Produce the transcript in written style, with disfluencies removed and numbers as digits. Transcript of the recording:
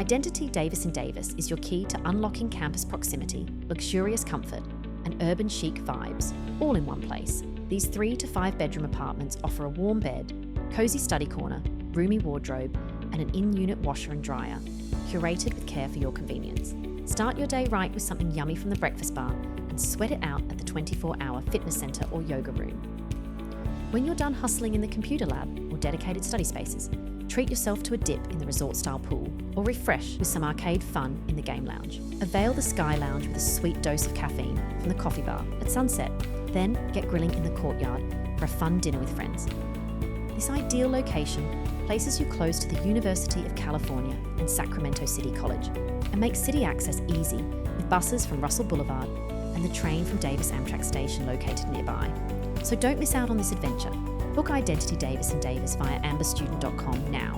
Identity Davis & Davis is your key to unlocking campus proximity, luxurious comfort, and urban chic vibes, all in one place. These 3 to 5 bedroom apartments offer a warm bed, cosy study corner, roomy wardrobe, and an in-unit washer and dryer, curated with care for your convenience. Start your day right with something yummy from the breakfast bar and sweat it out at the 24-hour fitness centre or yoga room. When you're done hustling in the computer lab or dedicated study spaces, treat yourself to a dip in the resort-style pool or refresh with some arcade fun in the game lounge. Avail the Sky Lounge with a sweet dose of caffeine from the coffee bar at sunset. Then get grilling in the courtyard for a fun dinner with friends. This ideal location places you close to the University of California and Sacramento City College and makes city access easy with buses from Russell Boulevard and the train from Davis Amtrak Station located nearby. So don't miss out on this adventure. Book Identity Davis & Davis via amberstudent.com now.